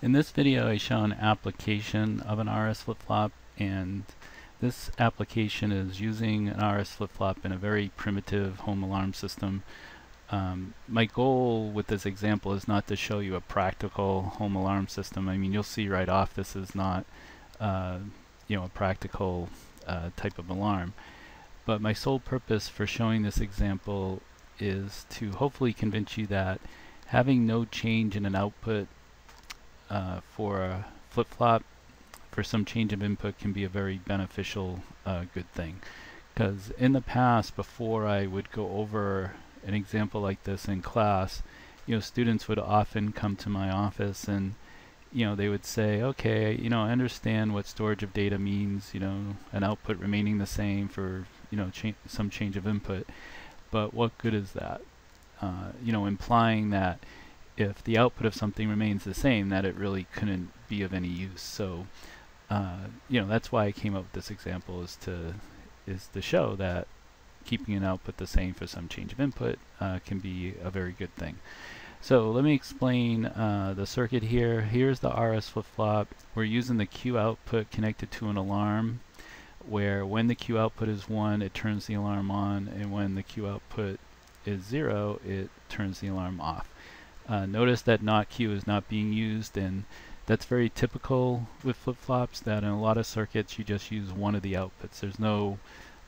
In this video I show an application of an RS flip-flop, and this application is using an RS flip-flop in a very primitive home alarm system. My goal with this example is not to show you a practical home alarm system. I mean, you'll see right off this is not a practical type of alarm. But my sole purpose for showing this example is to hopefully convince you that having no change in an output for a flip-flop for some change of input can be a very beneficial good thing. Because in the past, before I would go over an example like this in class, students would often come to my office and they would say, okay, I understand what storage of data means, an output remaining the same for some change of input, but what good is that? Implying that if the output of something remains the same, that it really couldn't be of any use. So that's why I came up with this example, is to show that keeping an output the same for some change of input can be a very good thing. So let me explain the circuit here. Here's the RS flip-flop. We're using the Q output connected to an alarm, where when the Q output is 1, it turns the alarm on, and when the Q output is 0, it turns the alarm off. Notice that not Q is not being used, and that's very typical with flip-flops, that in a lot of circuits you just use one of the outputs. There's no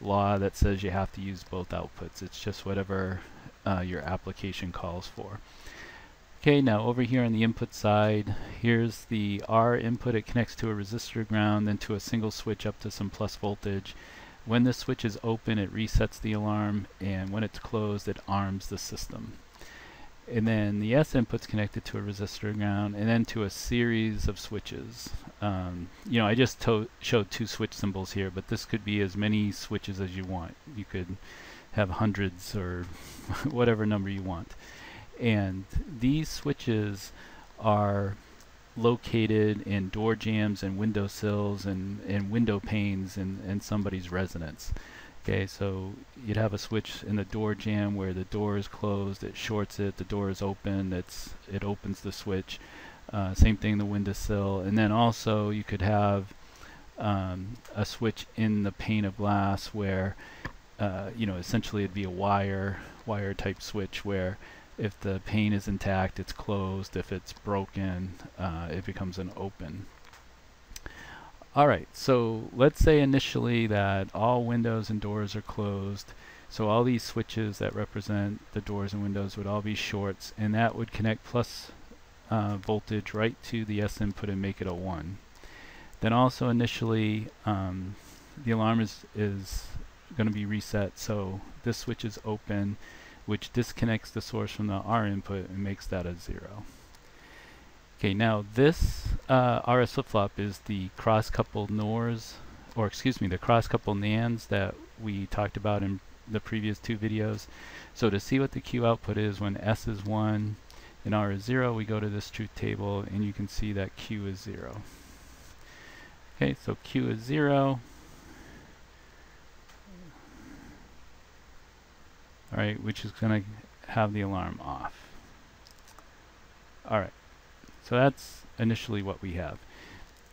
law that says you have to use both outputs. It's just whatever your application calls for. Okay, now over here on the input side, here's the R input. It connects to a resistor ground, then to a single switch up to some plus voltage. When the switch is open, it resets the alarm, and when it's closed, it arms the system. And then the S input's connected to a resistor ground, and then to a series of switches. I just showed 2 switch symbols here, but this could be as many switches as you want. You could have hundreds or whatever number you want. And these switches are located in door jambs and windowsills and window panes in somebody's residence. Okay, so you'd have a switch in the door jamb where the door is closed, it shorts it, the door is open, it opens the switch. Same thing in the windowsill. And then also you could have a switch in the pane of glass where essentially it'd be a wire type switch, where if the pane is intact, it's closed. If it's broken, it becomes an open. Alright, so let's say initially that all windows and doors are closed. So all these switches that represent the doors and windows would all be shorts, and that would connect plus voltage right to the S input and make it a 1. Then also initially the alarm is going to be reset, so this switch is open, which disconnects the source from the R input and makes that a 0. Okay, now this RS flip-flop is the cross-coupled NORs, or excuse me, the cross-coupled NANDs that we talked about in the previous 2 videos. So to see what the Q output is when S is 1 and R is 0, we go to this truth table, and you can see that Q is 0. Okay, so Q is 0. Alright, which is going to have the alarm off. Alright, so that's initially what we have.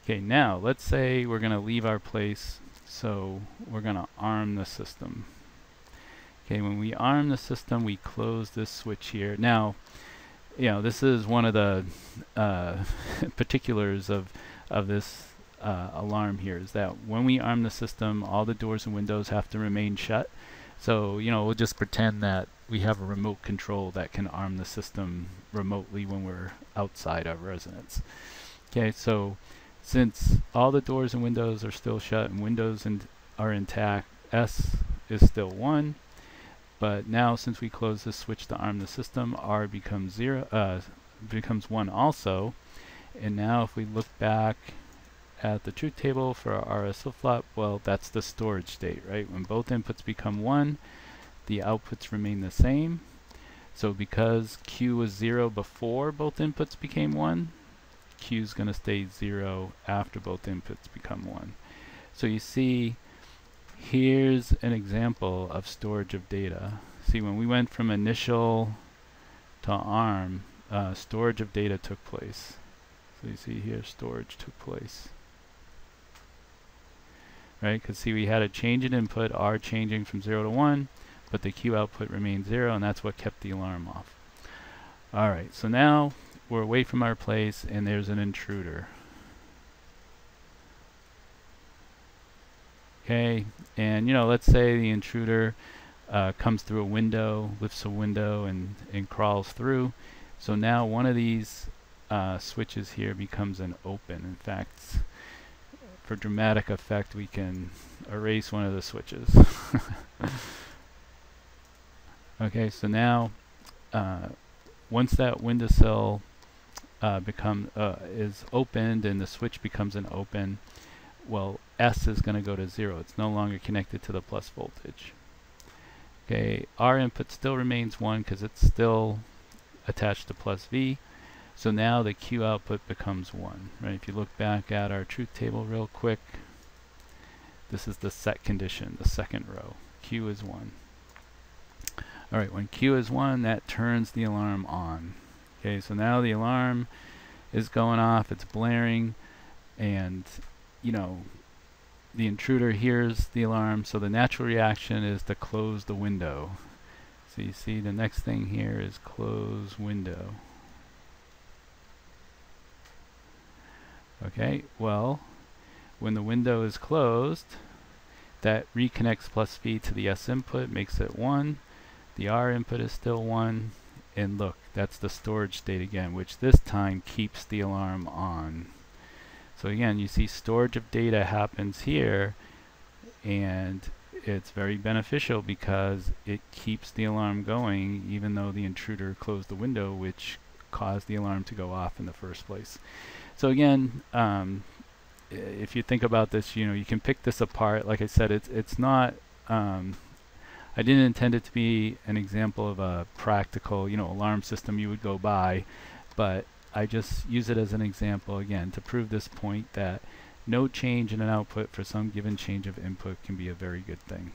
Okay, now let's say we're going to leave our place, so we're going to arm the system. Okay, when we arm the system, we close this switch here. Now, this is one of the particulars of this alarm here, is that when we arm the system, all the doors and windows have to remain shut. So, we'll just pretend that we have a remote control that can arm the system remotely when we're outside our residence. Okay, so since all the doors and windows are still shut and windows are intact, S is still 1. But now, since we close this switch to arm the system, R becomes 1 also. And now if we look back at the truth table for our RS flip-flop, well, that's the storage state, right? When both inputs become 1, the outputs remain the same. So because Q was 0 before both inputs became 1, Q is going to stay 0 after both inputs become 1. So you see, here's an example of storage of data. See, when we went from initial to ARM, storage of data took place. So you see here storage took place. Right, because see, we had a change in input, R changing from 0 to 1, but the Q output remained 0, and that's what kept the alarm off. Alright, so now we're away from our place, and there's an intruder. Okay, and let's say the intruder comes through a window, lifts a window, and crawls through. So now one of these switches here becomes an open. In fact, for dramatic effect, we can erase one of the switches. Okay, so now once that windowsill is opened and the switch becomes an open, well, S is going to go to 0. It's no longer connected to the plus voltage. Okay, our input still remains 1 because it's still attached to plus V. So now the Q output becomes 1. Right? If you look back at our truth table real quick, this is the set condition, the second row. Q is 1. Alright, when Q is 1, that turns the alarm on. Okay, so now the alarm is going off, it's blaring, and the intruder hears the alarm, so the natural reaction is to close the window. So you see the next thing here is close window. Okay, well, when the window is closed, that reconnects plus V to the S input, makes it 1. The R input is still 1. And look, that's the storage state again, which this time keeps the alarm on. So again, you see storage of data happens here, and it's very beneficial because it keeps the alarm going even though the intruder closed the window, which caused the alarm to go off in the first place. So again, if you think about this, you can pick this apart. Like I said, it's not, I didn't intend it to be an example of a practical, alarm system you would go buy, but I just use it as an example again to prove this point that no change in an output for some given change of input can be a very good thing.